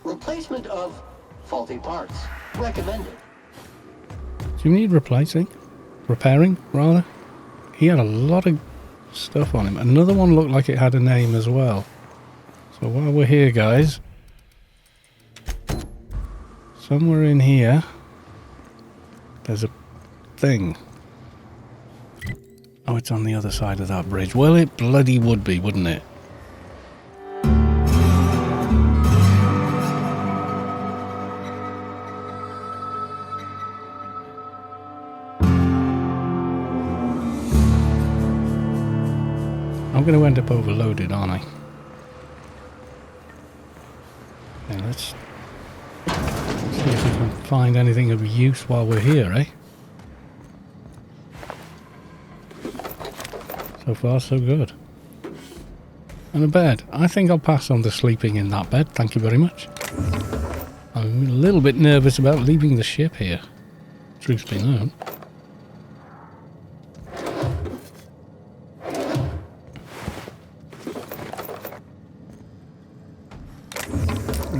Replacement of faulty parts. Recommended. Do you need replacing? Repairing, rather? He had a lot of stuff on him. Another one looked like it had a name as well. So while we're here, guys, somewhere in here, there's a thing. Oh, it's on the other side of that bridge. Well, it bloody would be, wouldn't it? I'm going to end up overloaded, aren't I? Okay, let's see if we can find anything of use while we're here, eh? So far, so good. And a bed. I think I'll pass on the sleeping in that bed. Thank you very much. I'm a little bit nervous about leaving the ship here. Truth be known.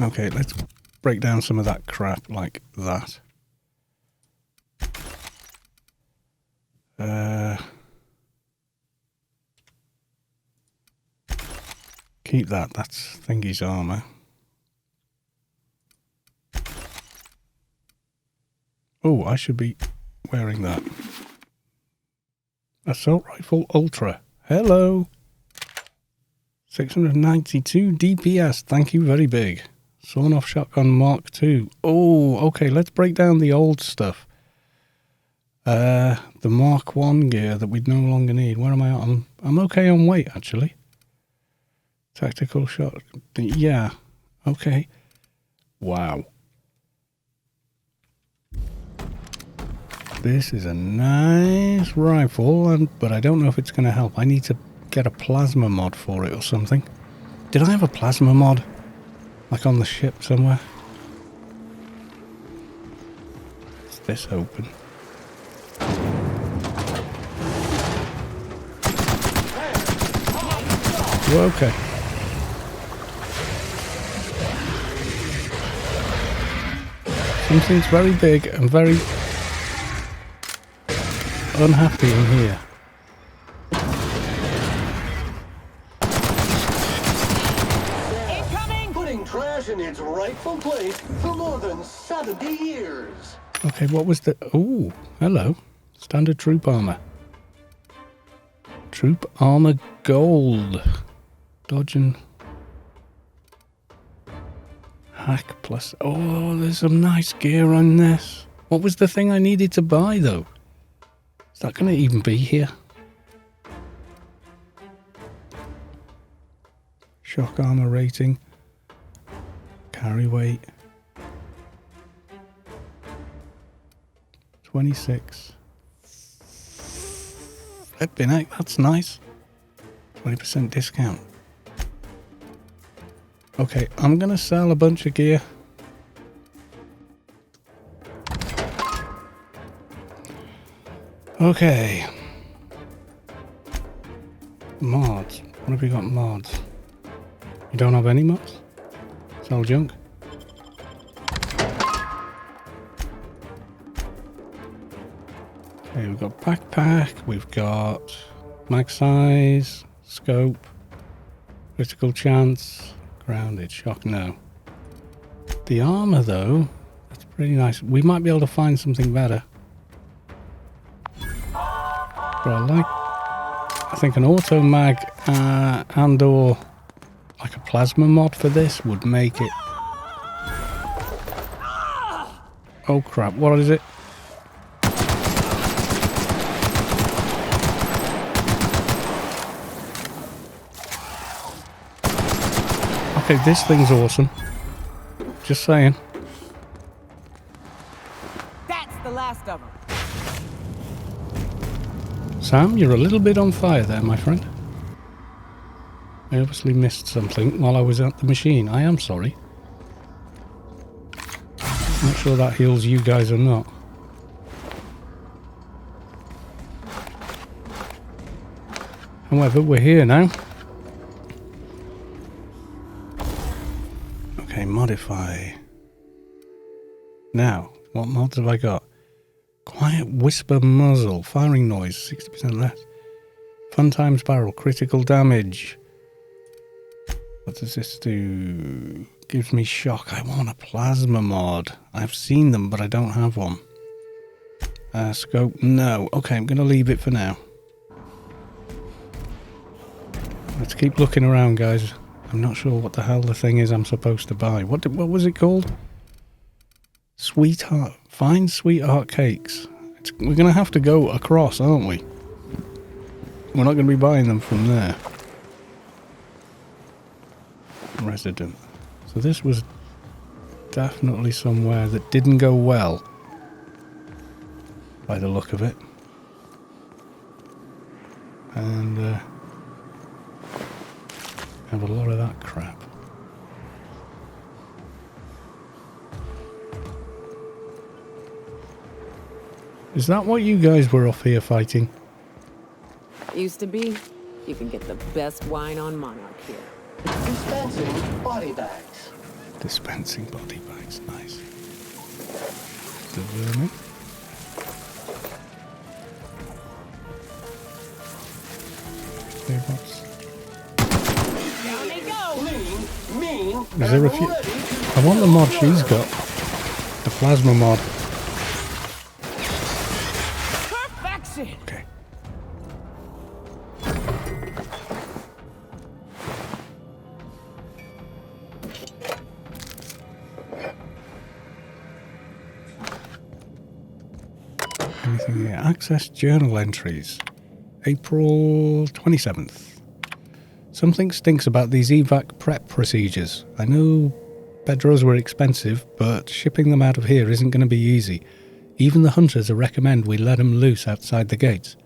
Okay, let's break down some of that crap like that. Keep that. That's Thingy's armor. Oh, I should be wearing that. Assault Rifle Ultra. Hello. 692 DPS. Thank you very big. Sawn Off Shotgun Mark II. Oh, okay. Let's break down the old stuff. The Mark I gear that we'd no longer need. Where am I at? I'm okay on weight, actually. Tactical shot. Yeah. Okay. Wow. This is a nice rifle, but I don't know if it's going to help. I need to get a plasma mod for it or something. Did I have a plasma mod? Like on the ship somewhere? Is this open? Well, okay. Something's very big and very unhappy in here. Incoming! Putting trash in its rightful place for more than 70 years. Okay, what was the... Oh, hello. Standard troop armor. Troop armor gold. Dodge and... Hack plus... Oh, there's some nice gear on this. What was the thing I needed to buy, though? Is that going to even be here? Shock armor rating. Carry weight. 26. Flipping heck, that's nice. 20% discount. Okay, I'm going to sell a bunch of gear. Okay. Mods. What have we got mods? You don't have any mods? It's all junk. Okay, we've got backpack, we've got max size, scope, critical chance, grounded, shock, no. The armor though, that's pretty nice. We might be able to find something better. But I think an auto mag and or like a plasma mod for this would make it. Oh crap, what is it? Okay, this thing's awesome. Just saying. That's the last of them. Sam, you're a little bit on fire there, my friend. I obviously missed something while I was at the machine. I am sorry. Not sure that heals you guys or not. However, we're here now. Okay, modify. Now, what mods have I got? Quiet whisper muzzle, firing noise, 60% less. Fun times barrel, critical damage. What does this do? Gives me shock. I want a plasma mod. I've seen them, but I don't have one. Scope, no. Okay, I'm going to leave it for now. Let's keep looking around, guys. I'm not sure what the hell the thing is I'm supposed to buy. What was it called? Sweetheart. Find sweetheart cakes. We're going to have to go across, aren't we? We're not going to be buying them from there. Resident. So this was definitely somewhere that didn't go well, by the look of it. And have a lot of that crap. Is that what you guys were off here fighting? Used to be. You can get the best wine on Monarch here. Dispensing body bags. Dispensing body bags, nice. The vermin. Robots. Down they go. Lean, mean, Is there a few? I want the mod she's got. The plasma mod. Perfection. Okay. Anything here? Access journal entries. April 27th. Something stinks about these evac prep procedures. I know Pedros were expensive, but shipping them out of here isn't going to be easy. Even the hunters recommend we let them loose outside the gates.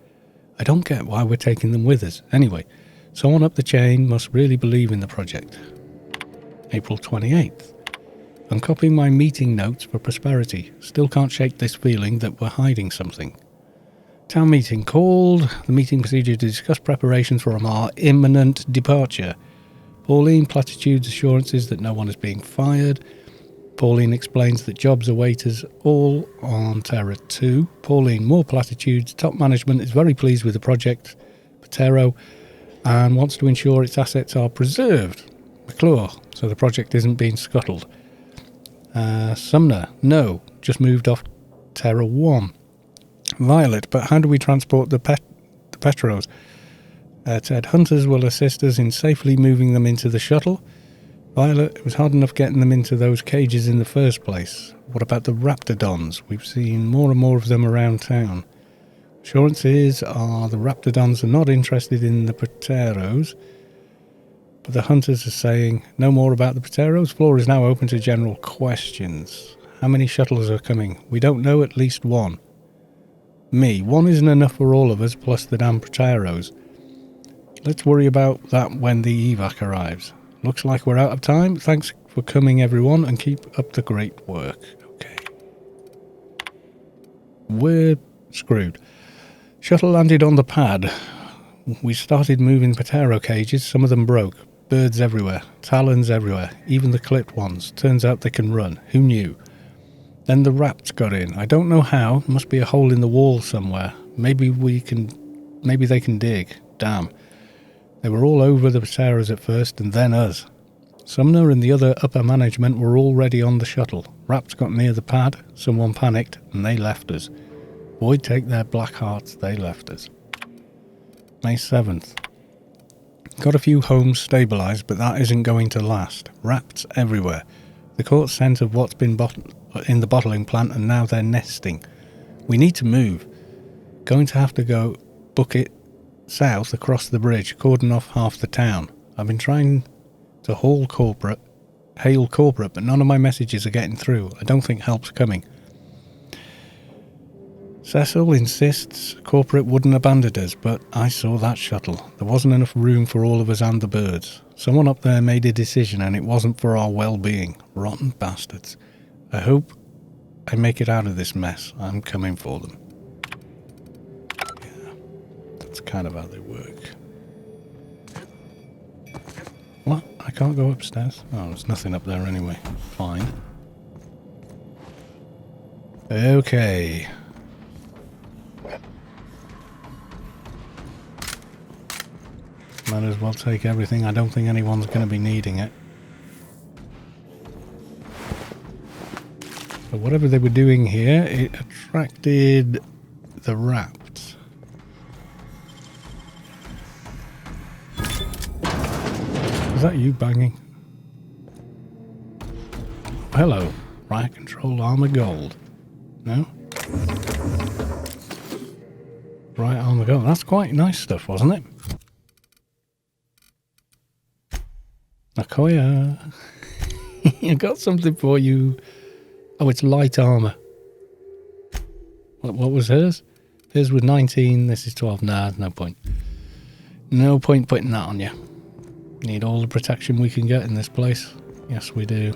I don't get why we're taking them with us. Anyway, someone up the chain must really believe in the project. April 28th. I'm copying my meeting notes for prosperity. Still can't shake this feeling that we're hiding something. Town meeting called. The meeting procedure to discuss preparations for our imminent departure. Pauline platitudes assurances that no one is being fired. Pauline explains that jobs await us all on Terra 2. Pauline, more platitudes. Top management is very pleased with the project, Patero, and wants to ensure its assets are preserved. McClure, so the project isn't being scuttled. Sumner, no, just moved off Terra 1. Violet, but how do we transport the Petros? Ted, hunters will assist us in safely moving them into the shuttle. Violet, it was hard enough getting them into those cages in the first place. What about the Raptidons? We've seen more and more of them around town. Assurances are the Raptidons are not interested in the Pateros, but the hunters are saying no more about the Pateros. Floor is now open to general questions. How many shuttles are coming? We don't know, at least one. Me, one isn't enough for all of us, plus the damn Pateros. Let's worry about that when the evac arrives. Looks like we're out of time. Thanks for coming, everyone, and keep up the great work. Okay. We're screwed. Shuttle landed on the pad. We started moving Patero cages. Some of them broke. Birds everywhere. Talons everywhere. Even the clipped ones. Turns out they can run. Who knew? Then the rats got in. I don't know how. Must be a hole in the wall somewhere. Maybe they can dig. Damn. They were all over the Pateros at first, and then us. Sumner and the other upper management were already on the shuttle. Raps got near the pad, someone panicked, and they left us. Boy, take their black hearts, they left us. May 7th. Got a few homes stabilised, but that isn't going to last. Rats everywhere. The caught scent of what's been in the bottling plant, and now they're nesting. We need to move. Going to have to go book it south across the bridge, cordon off half the town. I've been trying to hail corporate, but none of my messages are getting through. I don't think help's coming. Cecil insists corporate wouldn't abandon us, but I saw that shuttle. There wasn't enough room for all of us and the birds. Someone up there made a decision and it wasn't for our well-being. Rotten bastards. I hope I make it out of this mess. I'm coming for them. That's kind of how they work. What? I can't go upstairs? Oh, there's nothing up there anyway. Fine. Okay. Might as well take everything. I don't think anyone's going to be needing it. But whatever they were doing here, it attracted the rats. Is that you banging? Hello. Riot control armor gold. No? Right armor gold. That's quite nice stuff, wasn't it? Nakoya. I got something for you. Oh, it's light armor. What was hers? Hers was 19. This is 12. Nah, no point. No point putting that on you. Need all the protection we can get in this place. Yes, we do.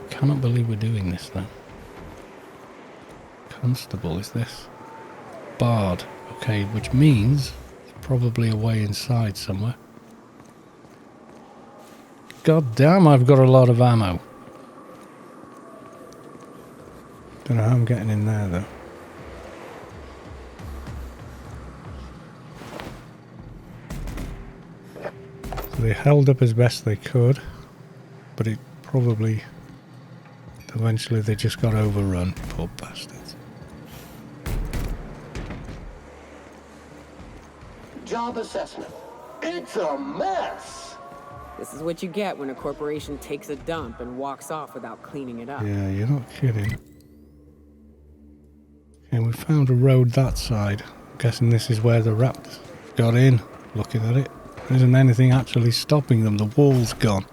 Cannot believe we're doing this, though. Constable, is this? Bard. Okay, which means it's probably a way inside somewhere. God damn, I've got a lot of ammo. Don't know how I'm getting in there, though. So they held up as best they could, but it probably... Eventually they just got overrun. Poor bastards. Job assessment. It's a mess. This is what you get when a corporation takes a dump and walks off without cleaning it up. Yeah, you're not kidding. Okay, we found a road that side. I'm guessing this is where the rats got in. Looking at it. There isn't anything actually stopping them. The wall's gone.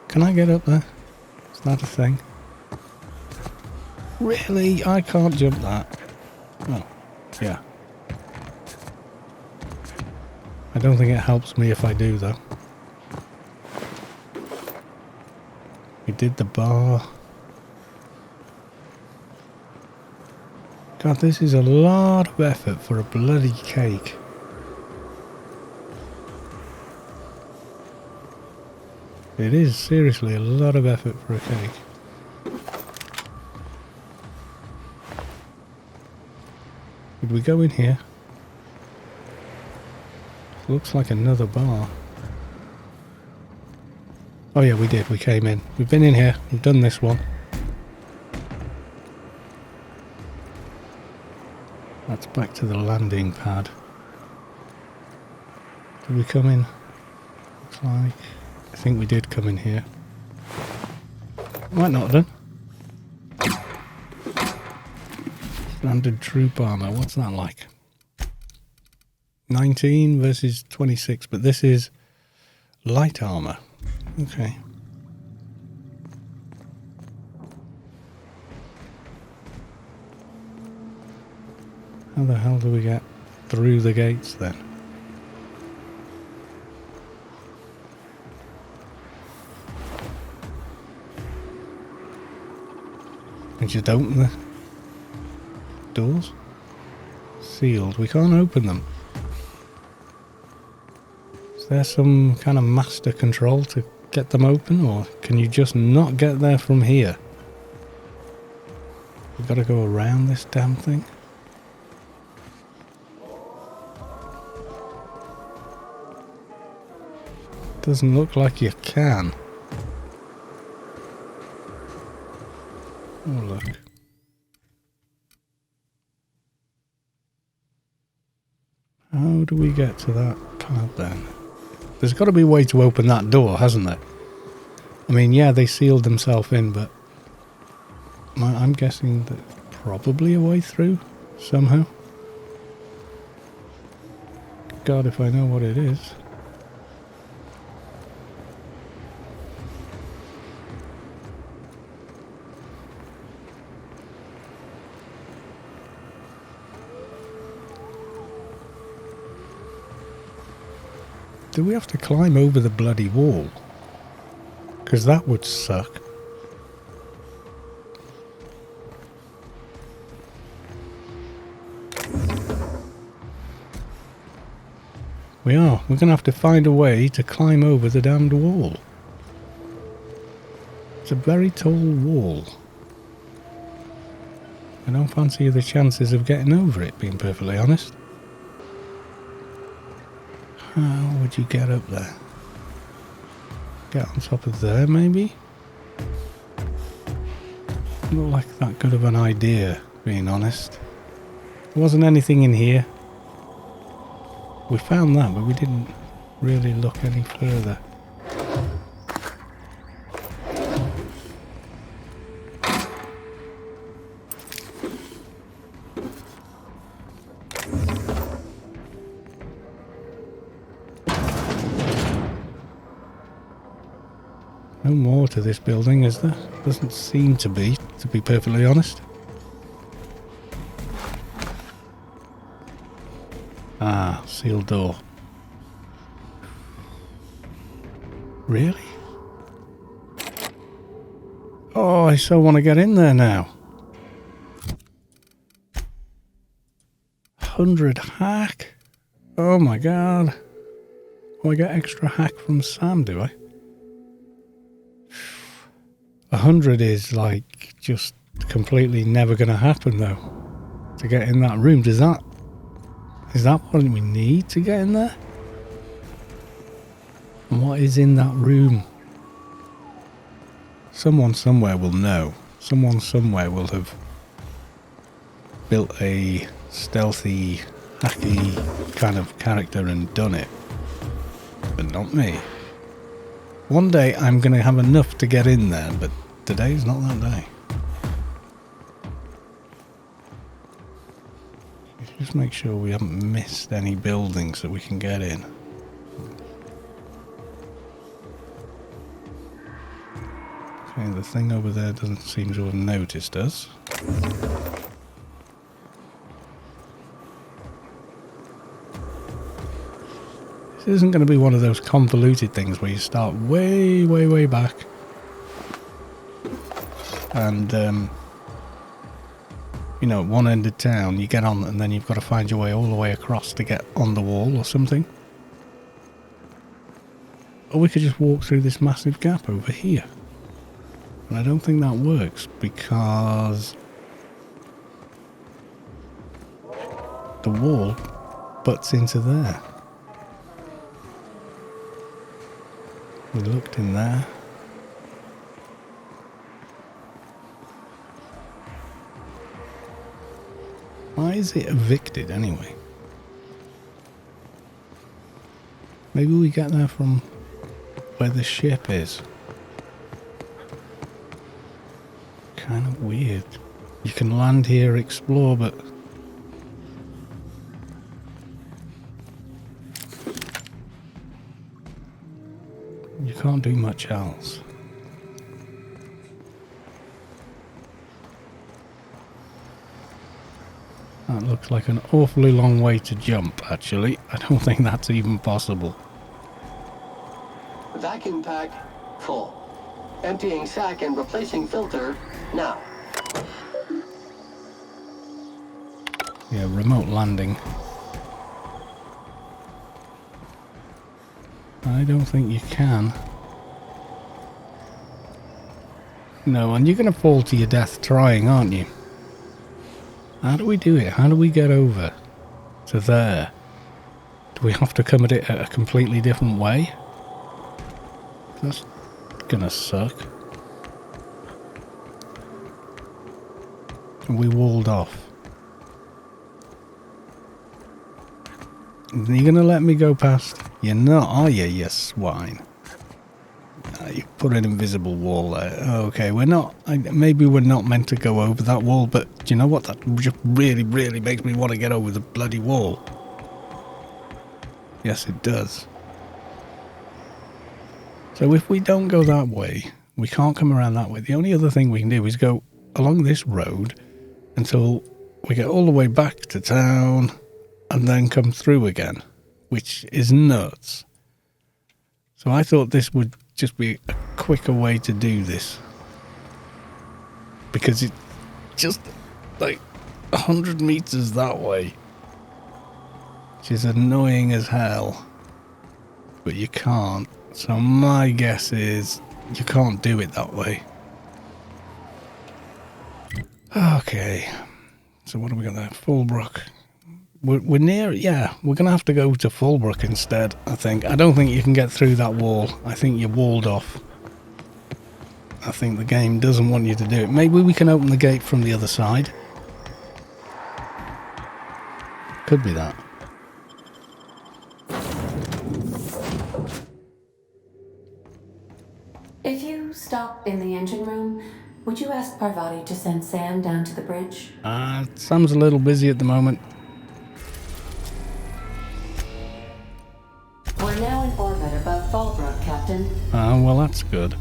Can I get up there? Is that a thing? Really? I can't jump that. Oh, yeah. I don't think it helps me if I do, though. We did the bar. God, this is a lot of effort for a bloody cake. It is seriously a lot of effort for a cake. Did we go in here? Looks like another bar. Oh yeah, we did. We came in. We've been in here. We've done this one. That's back to the landing pad. Did we come in? Looks like... I think we did come in here. Might not have done. Standard troop armor. What's that like? 19 versus 26, but this is light armor. Okay. How the hell do we get through the gates then? We just open the doors? Sealed. We can't open them. Is there some kind of master control to get them open, or can you just not get there from here? We've got to go around this damn thing. Doesn't look like you can. Oh, look. How do we get to that pad then? There's got to be a way to open that door, hasn't there? I mean, yeah, they sealed themselves in, but I'm guessing that probably a way through somehow. God, if I know what it is. Do we have to climb over the bloody wall? Because that would suck. We are. We're going to have to find a way to climb over the damned wall. It's a very tall wall. I don't fancy the chances of getting over it, being perfectly honest. How would you get up there? Get on top of there, maybe? Not like that good of an idea, being honest. There wasn't anything in here. We found that, but we didn't really look any further. No more to this building, is there? Doesn't seem to be perfectly honest. Ah, sealed door. Really? Oh, I so want to get in there now. 100 hack? Oh my god. Oh, I get extra hack from Sam, do I? 100 is like just completely never going to happen though. To get in that room, is that what we need to get in there? And what is in that room? Someone somewhere will know. Someone somewhere will have built a stealthy, hacky kind of character and done it. But not me. One day I'm going to have enough to get in there, but today's not that day. Just make sure we haven't missed any buildings that we can get in. Okay, the thing over there doesn't seem to have noticed us. This isn't going to be one of those convoluted things where you start way, way, way back. And, you know, at one end of town, you get on and then you've got to find your way all the way across to get on the wall or something. Or we could just walk through this massive gap over here. And I don't think that works because the wall butts into there. We looked in there. Why is it evicted anyway? Maybe we get there from where the ship is. Kind of weird. You can land here, explore, but you can't do much else. That looks like an awfully long way to jump, actually. I don't think that's even possible. Vacuum pack full. Emptying sack and replacing filter now. Yeah, remote landing. I don't think you can. No, and you're going to fall to your death trying, aren't you? How do we do it? How do we get over to there? Do we have to come at it a completely different way? That's gonna suck. And we walled off. Are you gonna let me go past? You're not, are you, you swine? You put an invisible wall there. Okay, we're not... maybe we're not meant to go over that wall, but do you know what? That just really, really makes me want to get over the bloody wall. Yes, it does. So if we don't go that way, we can't come around that way. The only other thing we can do is go along this road until we get all the way back to town and then come through again, which is nuts. So I thought this would just be a quicker way to do this, because it's just like 100 meters that way, which is annoying as hell. but you can't. So my guess is you can't do it that way. Okay. So what have we got there? Fallbrook. We're near, yeah, we're going to have to go to Fallbrook instead, I think. I don't think you can get through that wall. I think you're walled off. I think the game doesn't want you to do it. Maybe we can open the gate from the other side. Could be that. If you stop in the engine room, would you ask Parvati to send Sam down to the bridge? Sam's a little busy at the moment. We're now in orbit above Fallbrook, Captain. Well, that's good.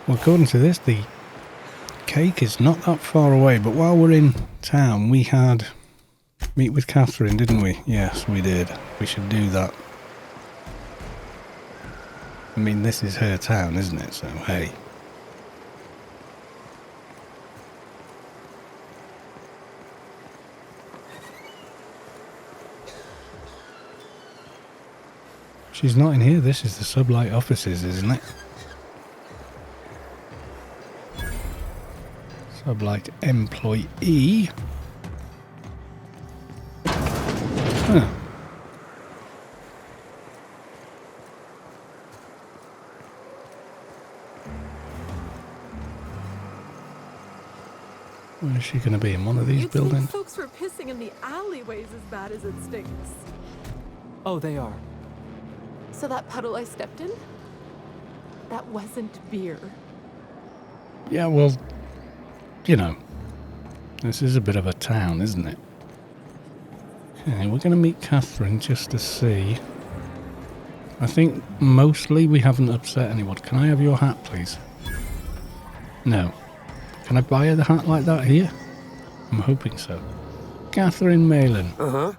Well, according to this, the cake is not that far away, but while we're in town, we had meet with Catherine, didn't we? Yes, we did. We should do that. I mean, this is her town, isn't it? So, hey. She's not in here. This is the Sublight offices, isn't it? Sublight employee. Huh. Where is she going to be? In one of these You'd buildings? think folks were pissing in the alleyways as bad as it stinks. Oh, they are. So that puddle I stepped in? That wasn't beer. Yeah, well, you know, this is a bit of a town, isn't it? Okay, we're going to meet Catherine just to see. I think mostly we haven't upset anyone. Can I have your hat, please? No. Can I buy her the hat like that here? I'm hoping so. Catherine Malin. Uh-huh.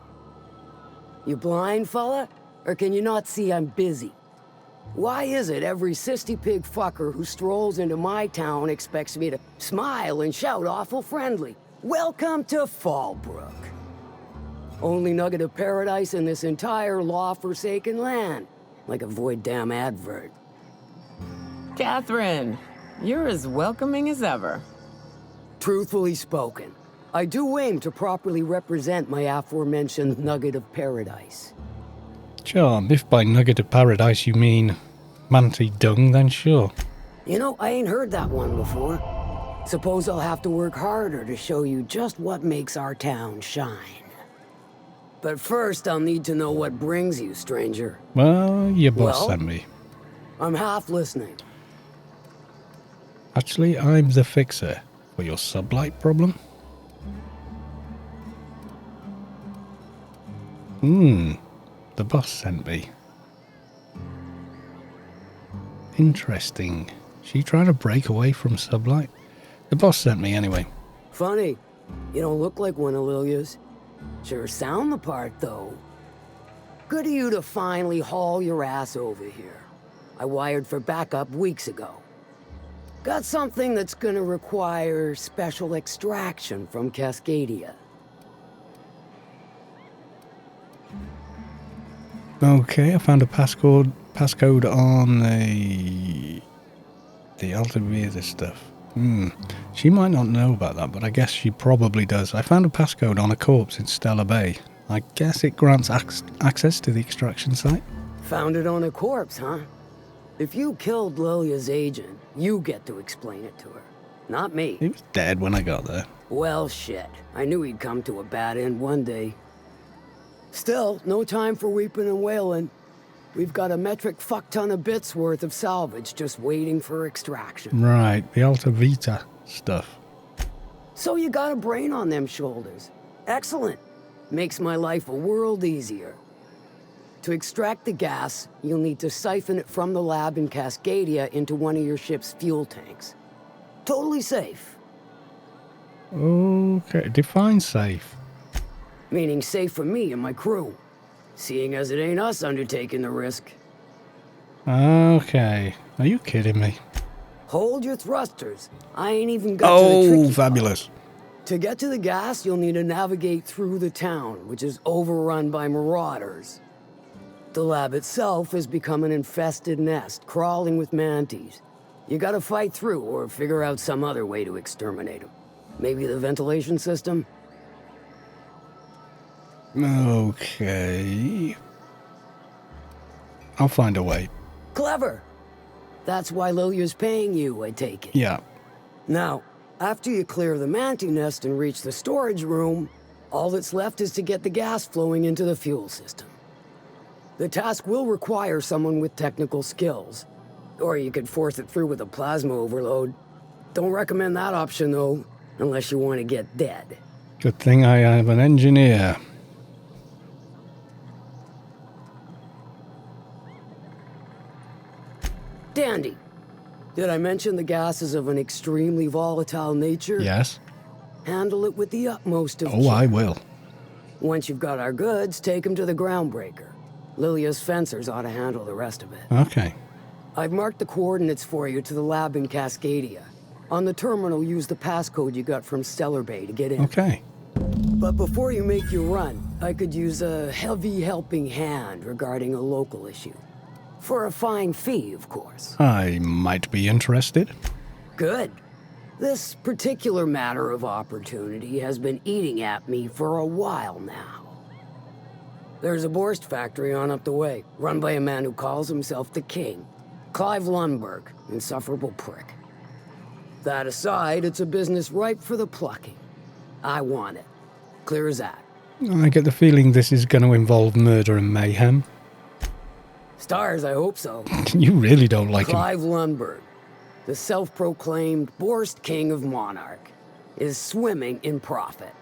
You blind, fella? Or can you not see I'm busy? Why is it every sissy pig fucker who strolls into my town expects me to smile and shout awful friendly? Welcome to Fallbrook. Only nugget of paradise in this entire law-forsaken land. Like a void damn advert. Catherine, you're as welcoming as ever. Truthfully spoken, I do aim to properly represent my aforementioned nugget of paradise. Sure, if by nugget of paradise you mean manatee dung, then sure. You know, I ain't heard that one before. Suppose I'll have to work harder to show you just what makes our town shine. But first, I'll need to know what brings you, stranger. Well, your boss Well? sent me. I'm half listening. Actually, I'm the fixer for your sublight problem. The boss sent me. Interesting. She trying to break away from Sublight? The boss sent me anyway. Funny, you don't look like one of Lilia's. Sure sound the part, though. Good of you to finally haul your ass over here. I wired for backup weeks ago. Got something that's gonna require special extraction from Cascadia. Okay, I found a passcode on the Altamira stuff. She might not know about that, but I guess she probably does. I found a passcode on a corpse in Stella Bay. I guess it grants access to the extraction site. Found it on a corpse, huh? If you killed Lilia's agent, you get to explain it to her. Not me. He was dead when I got there. Well, shit. I knew he'd come to a bad end one day. Still, no time for weeping and wailing. We've got a metric fuck-ton of bits worth of salvage just waiting for extraction. Right, the Alta Vita stuff. So you got a brain on them shoulders. Excellent. Makes my life a world easier. To extract the gas, you'll need to siphon it from the lab in Cascadia into one of your ship's fuel tanks. Totally safe. Okay, define safe. Meaning safe for me and my crew. Seeing as it ain't us undertaking the risk. Okay, are you kidding me? Hold your thrusters. I ain't even got to the Oh, tricky part. fabulous. To get to the gas, you'll need to navigate through the town, which is overrun by marauders. The lab itself has become an infested nest, crawling with mantis. You gotta fight through or figure out some other way to exterminate them. Maybe the ventilation system? Okay. I'll find a way. Clever! That's why Lilia's paying you, I take it. Yeah. Now, after you clear the mantis nest and reach the storage room, all that's left is to get the gas flowing into the fuel system. The task will require someone with technical skills. Or you could force it through with a plasma overload. Don't recommend that option, though, unless you want to get dead. Good thing I have an engineer. Dandy. Did I mention the gas is of an extremely volatile nature? Yes. Handle it with the utmost of Oh, care. I will. Once you've got our goods, take them to the groundbreaker. Lilia's fencers ought to handle the rest of it. Okay. I've marked the coordinates for you to the lab in Cascadia. On the terminal, use the passcode you got from Stellar Bay to get in. Okay. But before you make your run, I could use a heavy helping hand regarding a local issue. For a fine fee, of course. I might be interested. Good. This particular matter of opportunity has been eating at me for a while now. There's a Borst factory on up the way, run by a man who calls himself the King. Clive Lundberg, insufferable prick. That aside, it's a business ripe for the plucking. I want it. Clear as that. I get the feeling this is going to involve murder and mayhem. Stars, I hope so. You really don't like him. Clive Lundberg, the self-proclaimed Borst King of Monarch, is swimming in profit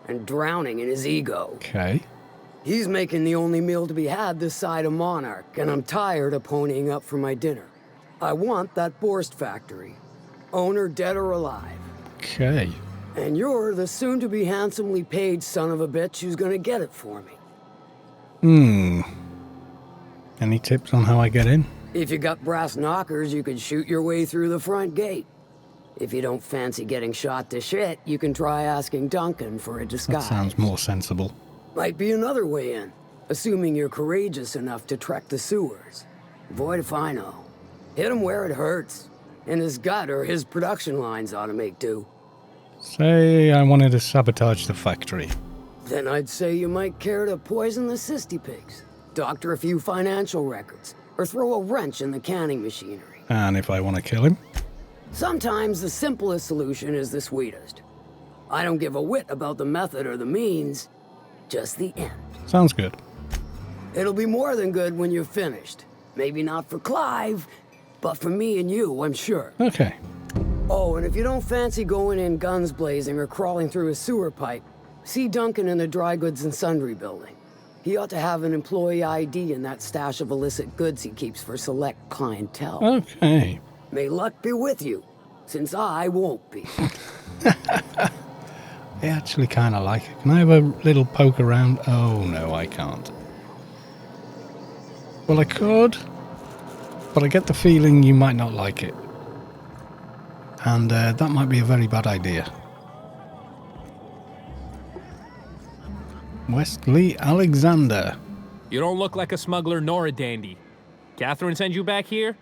and drowning in his ego. Okay. He's making the only meal to be had this side of Monarch, and I'm tired of ponying up for my dinner. I want that Borst factory, owner dead or alive. Okay. And you're the soon-to-be handsomely paid son of a bitch who's gonna get it for me. Any tips on how I get in? If you got brass knockers, you could shoot your way through the front gate. If you don't fancy getting shot to shit, you can try asking Duncan for a That disguise. sounds more sensible. Might be another way in, assuming you're courageous enough to trek the sewers. Void if I know. Hit him where it hurts. And his gut or his production lines ought to make do. Say I wanted to sabotage the factory. Then I'd say you might care to poison the cysty pigs, doctor a few financial records, or throw a wrench in the canning machinery. And if I want to kill him? Sometimes the simplest solution is the sweetest. I don't give a whit about the method or the means, just the end. Sounds good. It'll be more than good when you're finished. Maybe not for Clive, but for me and you, I'm sure. Okay. Oh, and if you don't fancy going in guns blazing or crawling through a sewer pipe, see Duncan in the dry goods and sundry building. He ought to have an employee ID in that stash of illicit goods he keeps for select clientele. Okay. May luck be with you, since I won't be. I actually kind of like it. Can I have a little poke around? Oh, no, I can't. Well, I could, but I get the feeling you might not like it. And that might be a very bad idea. Wesley Alexander. You don't look like a smuggler nor a dandy. Catherine send you back here?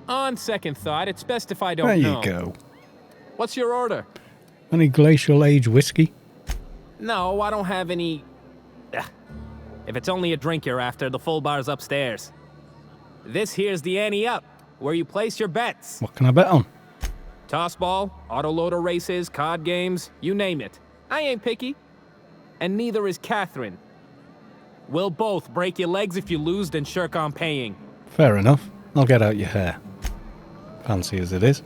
On second thought, it's best if I don't know. There you go. What's your order? Any glacial age whiskey? No, I don't have any... Ugh. If it's only a drink you're after, the full bar's upstairs. This here's the ante up, where you place your bets. What can I bet on? Toss ball, autoloader races, card games, you name it. I ain't picky. And neither is Catherine. We'll both break your legs if you lose, then shirk on paying. Fair enough. I'll get out your hair. Fancy as it is.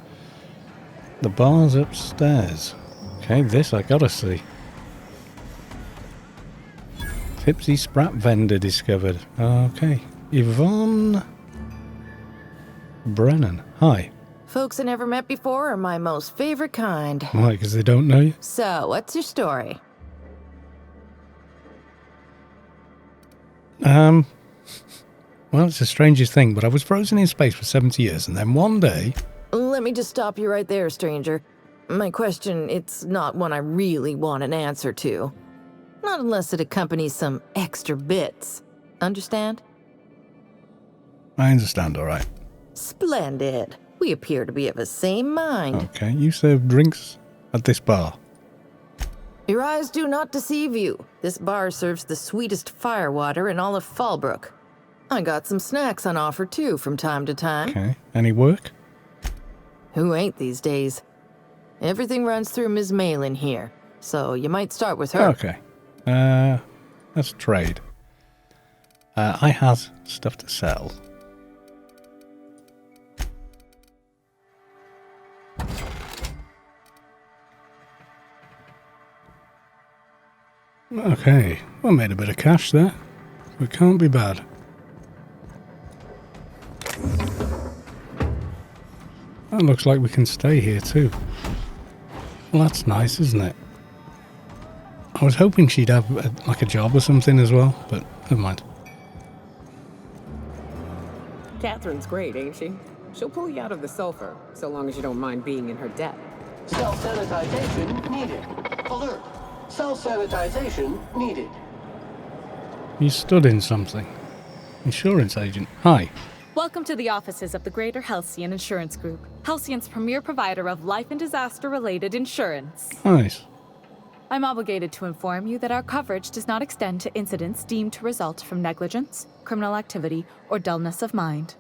The bar's upstairs. Okay, this I gotta see. Tipsy Sprat vendor discovered. Okay. Yvonne Brennan. Hi. Folks I never met before are my most favorite kind. Why, because they don't know you? So, what's your story? Well, it's the strangest thing, but I was frozen in space for 70 years, and then one day, Let me just stop you right there, stranger. My question, it's not one I really want an answer to. Not unless it accompanies some extra bits. Understand? I understand, all right. Splendid. We appear to be of the same mind. Okay, you serve drinks at this bar. Your eyes do not deceive you. This bar serves the sweetest firewater in all of Fallbrook. I got some snacks on offer, too, from time to time. Okay, any work? Who ain't these days? Everything runs through Ms. Malin here, so you might start with her. Okay. Let's trade. I have stuff to sell. Okay, well, made a bit of cash there. It can't be bad. That looks like we can stay here too. Well, that's nice, isn't it? I was hoping she'd have like a job or something as well, but never mind. Catherine's great, ain't she? She'll pull you out of the sulfur, so long as you don't mind being in her debt. Self-sanitization needed. Alert. Self-sanitization needed. You stood in something. Insurance agent. Hi. Welcome to the offices of the Greater Halcyon Insurance Group, Halcyon's premier provider of life and disaster-related insurance. Nice. I'm obligated to inform you that our coverage does not extend to incidents deemed to result from negligence, criminal activity, or dullness of mind.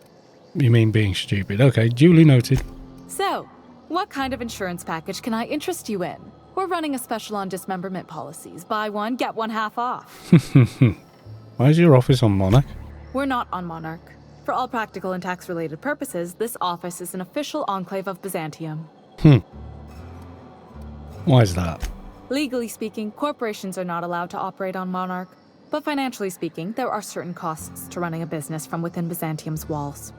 You mean being stupid? Okay, duly noted. So, what kind of insurance package can I interest you in? We're running a special on dismemberment policies. Buy one, get one half off. Why is your office on Monarch? We're not on Monarch. For all practical and tax-related purposes, this office is an official enclave of Byzantium. Why is that? Legally speaking, corporations are not allowed to operate on Monarch, but financially speaking, there are certain costs to running a business from within Byzantium's walls.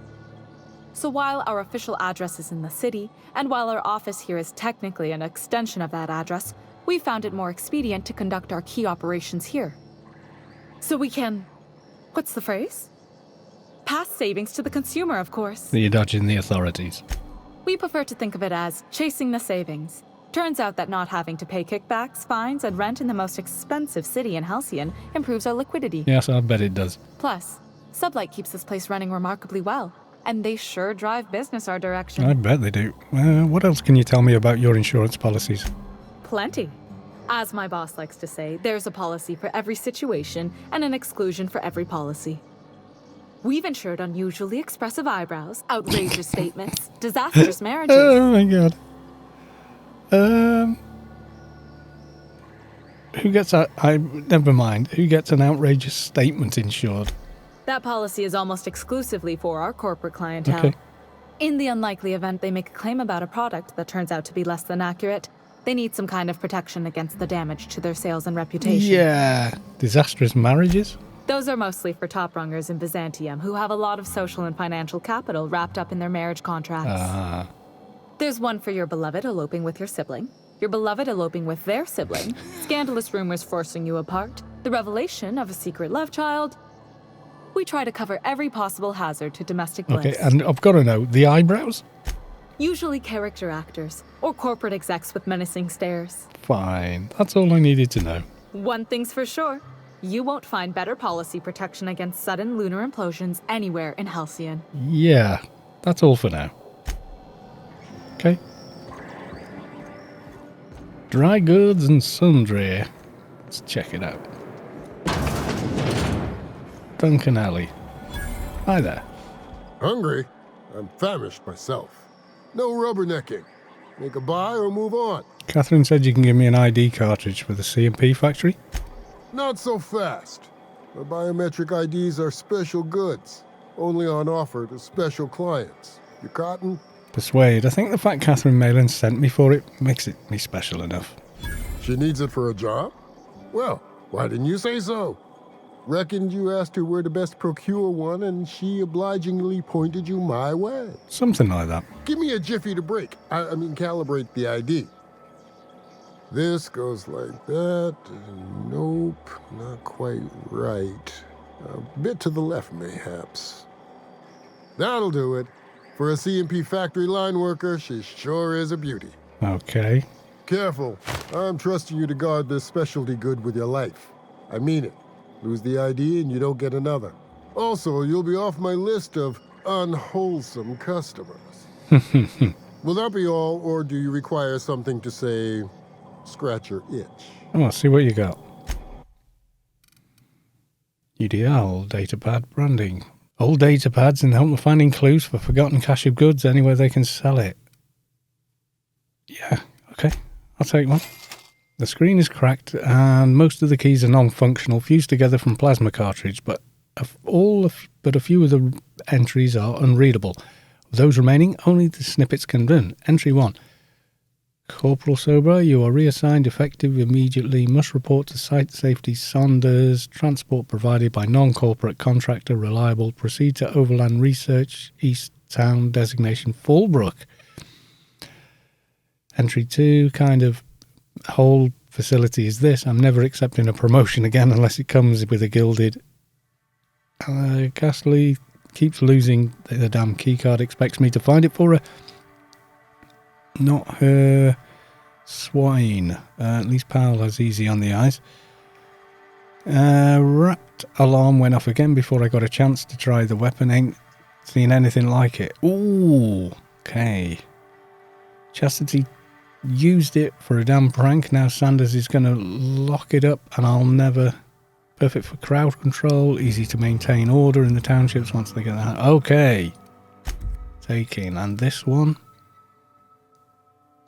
So while our official address is in the city, and while our office here is technically an extension of that address, we found it more expedient to conduct our key operations here. So we can... what's the phrase? Pass savings to the consumer, of course. You're dodging the authorities. We prefer to think of it as chasing the savings. Turns out that not having to pay kickbacks, fines, and rent in the most expensive city in Halcyon improves our liquidity. Yes, I bet it does. Plus, Sublight keeps this place running remarkably well, and they sure drive business our direction. I bet they do. What else can you tell me about your insurance policies? Plenty. As my boss likes to say, there's a policy for every situation and an exclusion for every policy. We've insured unusually expressive eyebrows, outrageous statements, disastrous marriages. Oh my god. Who gets never mind. Who gets an outrageous statement insured? That policy is almost exclusively for our corporate clientele. Okay. In the unlikely event they make a claim about a product that turns out to be less than accurate, they need some kind of protection against the damage to their sales and reputation. Yeah. Disastrous marriages? Those are mostly for top-rungers in Byzantium who have a lot of social and financial capital wrapped up in their marriage contracts. There's one for your beloved eloping with your sibling, your beloved eloping with their sibling, scandalous rumors forcing you apart, the revelation of a secret love child. We try to cover every possible hazard to domestic bliss. Okay, and I've got to know, the eyebrows? Usually character actors, or corporate execs with menacing stares. Fine, that's all I needed to know. One thing's for sure. You won't find better policy protection against sudden lunar implosions anywhere in Halcyon. Yeah, that's all for now. Okay. Dry goods and sundry. Let's check it out. Duncan Alley. Hi there. Hungry? I'm famished myself. No rubbernecking. Make a buy or move on. Catherine said you can give me an ID cartridge for the C&P factory. Not so fast. My biometric IDs are special goods. Only on offer to special clients. You cotton? Persuade. I think the fact Catherine Malin sent me for it makes it me special enough. She needs it for a job? Well, why didn't you say so? Reckoned you asked her where to best procure one, and she obligingly pointed you my way. Something like that. Give me a jiffy to break. I mean, calibrate the ID. This goes like that. Nope, not quite right. A bit to the left, mayhaps. That'll do it. For a CMP factory line worker, she sure is a beauty. Okay. Careful. I'm trusting you to guard this specialty good with your life. I mean it. Lose the ID and you don't get another. Also, you'll be off my list of unwholesome customers. Will that be all, or do you require something to say, scratch your itch? Oh, see what you got. UDL, datapad branding. Old datapads in the hope of finding clues for forgotten cache of goods anywhere they can sell it. Yeah, okay. I'll take one. The screen is cracked and most of the keys are non-functional, fused together from plasma cartridge, but a few of the entries are unreadable. Of those remaining, only the snippets can run. Entry 1. Corporal Sober, you are reassigned effective immediately. Must report to Site Safety Saunders. Transport provided by non-corporate contractor. Reliable. Proceed to Overland Research. East Town. Designation Fallbrook. Entry 2. Kind of whole facility is this. I'm never accepting a promotion again unless it comes with a gilded. Ghastly keeps losing the damn keycard. Expects me to find it for her. Not her. Swine. At least Powell has easy on the eyes. Rat alarm went off again before I got a chance to try the weapon. Ain't seen anything like it. Ooh. Okay. Chastity used it for a damn prank. Now Sanders is going to lock it up and I'll never... Perfect for crowd control. Easy to maintain order in the townships once they get that. Okay. Taking. And this one...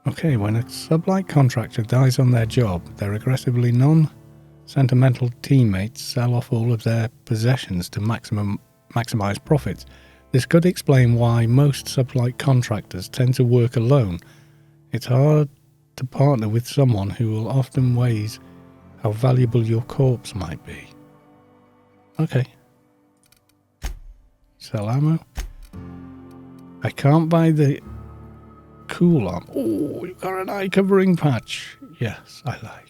Okay, when a Sublight contractor dies on their job, their aggressively non-sentimental teammates sell off all of their possessions to maximize profits. This could explain why most Sublight contractors tend to work alone. It's hard to partner with someone who will often weighs how valuable your corpse might be. Okay. Sell ammo. I can't buy the... Cool arm. Oh, you've got an eye covering patch. Yes, I like.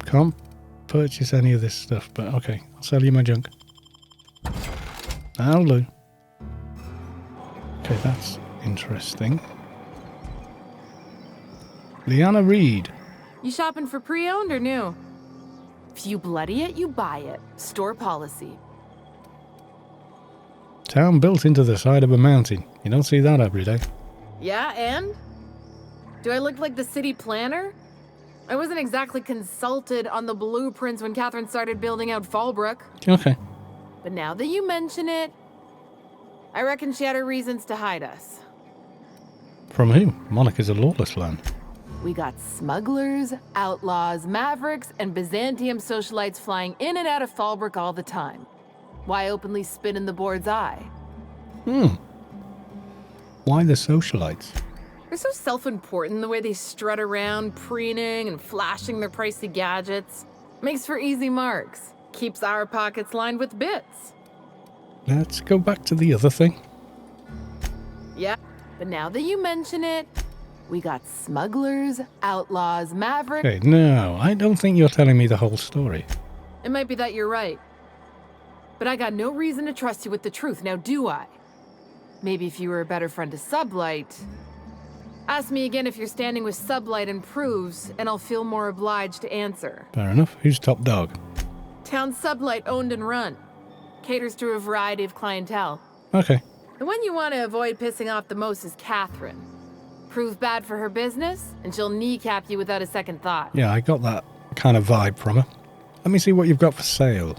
Can't purchase any of this stuff, but okay. I'll sell you my junk. That'll do. Okay, that's interesting. Leanna Reed. You shopping for pre-owned or new? If you bloody it, you buy it. Store policy. Town built into the side of a mountain. You don't see that every day. Yeah, and? Do I look like the city planner? I wasn't exactly consulted on the blueprints when Catherine started building out Fallbrook. Okay. But now that you mention it, I reckon she had her reasons to hide us. From who? Monica's a lawless land. We got smugglers, outlaws, mavericks, and Byzantium socialites flying in and out of Fallbrook all the time. Why openly spit in the board's eye? Why the socialites? They're so self-important the way they strut around, preening and flashing their pricey gadgets. Makes for easy marks. Keeps our pockets lined with bits. Let's go back to the other thing. Yeah, but now that you mention it, we got smugglers, outlaws, mavericks... Okay, no, I don't think you're telling me the whole story. It might be that you're right. But I got no reason to trust you with the truth, now do I? Maybe if you were a better friend to Sublight. Ask me again if you're standing with Sublight and proves, and I'll feel more obliged to answer. Fair enough. Who's top dog? Town Sublight owned and run. Caters to a variety of clientele. Okay. The one you want to avoid pissing off the most is Catherine. Prove bad for her business, and she'll kneecap you without a second thought. Yeah, I got that kind of vibe from her. Let me see what you've got for sale.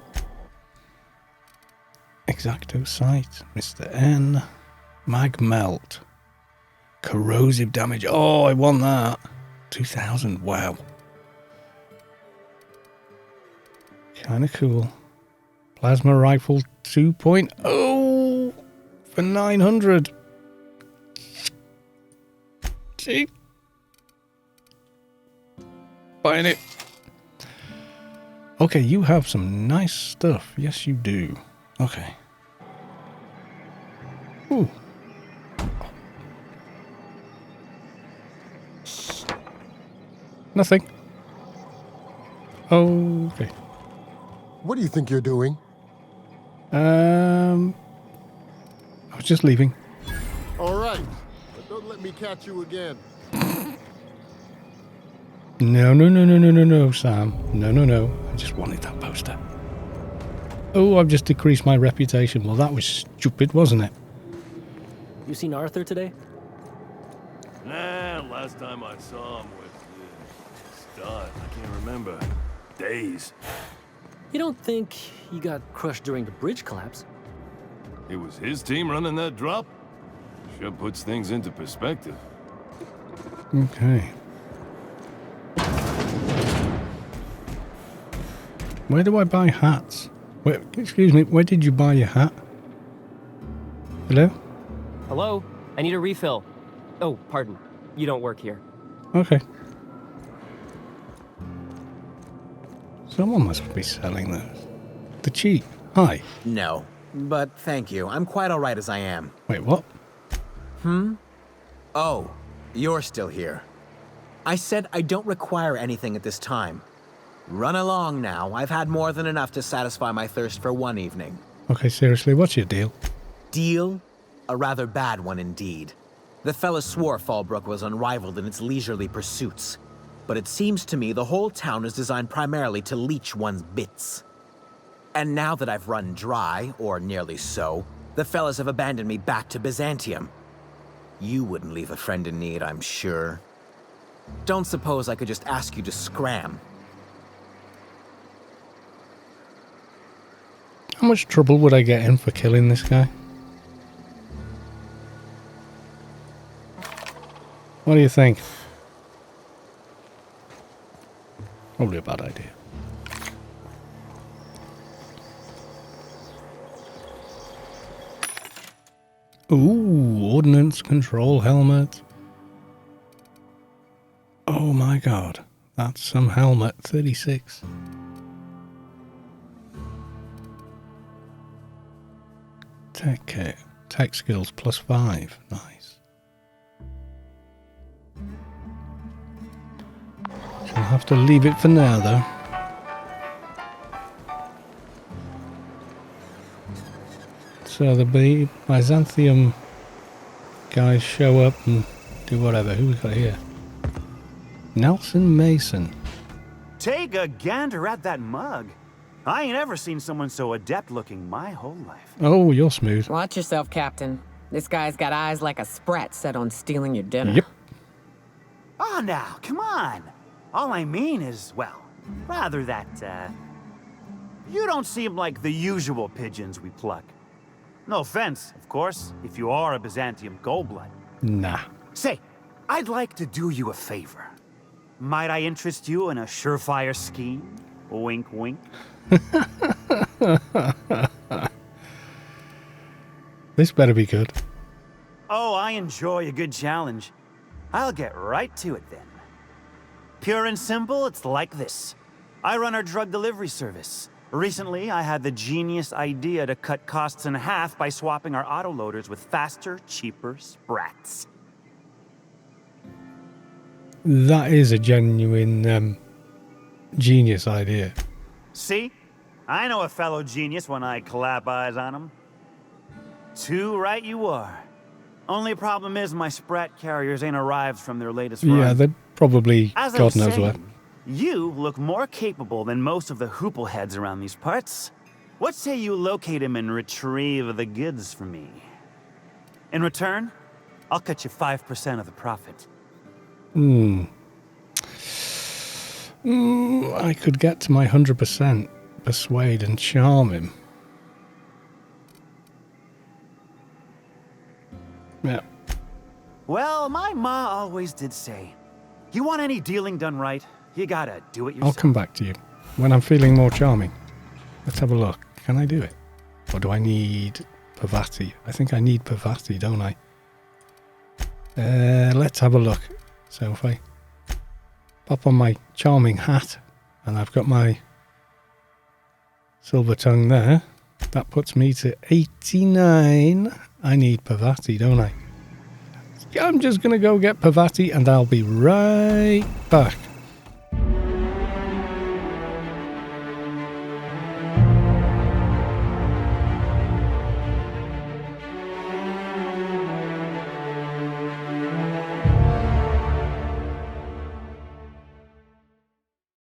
Exacto site, Mr. N. Mag melt. Corrosive damage. Oh, I want that. 2,000. Wow. Kind of cool. Plasma rifle 2.0 for 900. See? Buying it. Okay, you have some nice stuff. Yes, you do. Okay. Ooh. Nothing. Okay. What do you think you're doing? I was just leaving. All right, but don't let me catch you again. No, Sam. No. I just wanted that poster. Oh, I've just decreased my reputation. Well, that was stupid, wasn't it? You seen Arthur today? Nah, last time I saw him with Stud, I can't remember. Days. You don't think he got crushed during the bridge collapse? It was his team running that drop? Sure puts things into perspective. Okay. Where do I buy hats? Wait, excuse me, where did you buy your hat? Hello? Hello? I need a refill. Oh, pardon. You don't work here. Okay. Someone must be selling those. The cheap. Hi. No, but thank you. I'm quite all right as I am. Wait, what? Oh, you're still here. I said I don't require anything at this time. Run along now. I've had more than enough to satisfy my thirst for one evening. Okay, seriously, what's your deal? Deal? A rather bad one indeed. The fella swore Fallbrook was unrivaled in its leisurely pursuits. But it seems to me the whole town is designed primarily to leech one's bits. And now that I've run dry, or nearly so, the fellas have abandoned me back to Byzantium. You wouldn't leave a friend in need, I'm sure. Don't suppose I could just ask you to scram. How much trouble would I get in for killing this guy? What do you think? Probably a bad idea. Ooh, ordnance control helmet. Oh my god, that's some helmet. 36. Tech kit. Tech skills +5. Nice. I'll have to leave it for now, though. So the Byzantium guys show up and do whatever. Who we got here? Nelson Mason. Take a gander at that mug. I ain't ever seen someone so adept looking my whole life. Oh, you're smooth. Watch yourself, Captain. This guy's got eyes like a sprat set on stealing your dinner. Yep. Oh, now, come on. All I mean is, well, rather that, you don't seem like the usual pigeons we pluck. No offense, of course, if you are a Byzantium goldblood. Nah. Say, I'd like to do you a favor. Might I interest you in a surefire scheme? Wink, wink. This better be good. Oh, I enjoy a good challenge. I'll get right to it then. Pure and simple, it's like this. I run our drug delivery service. Recently, I had the genius idea to cut costs in half by swapping our autoloaders with faster, cheaper sprats. That is a genuine genius idea. See? I know a fellow genius when I clap eyes on him. Too right you are. Only problem is my sprat carriers ain't arrived from their latest run. Yeah, they're probably As God knows where. You look more capable than most of the hoople heads around these parts. What say you locate him and retrieve the goods for me? In return, I'll cut you 5% of the profit. I could get to my 100%, persuade and charm him. Yeah. Well, my ma always did say, you want any dealing done right, you gotta do it yourself. I'll come back to you when I'm feeling more charming. Let's have a look. Can I do it? Or do I need Pavati? I think I need Pavati, don't I? Let's have a look. So if I pop on my charming hat and I've got my silver tongue there, that puts me to 89. I need Pavati, don't I? I'm just going to go get Pavati and I'll be right back.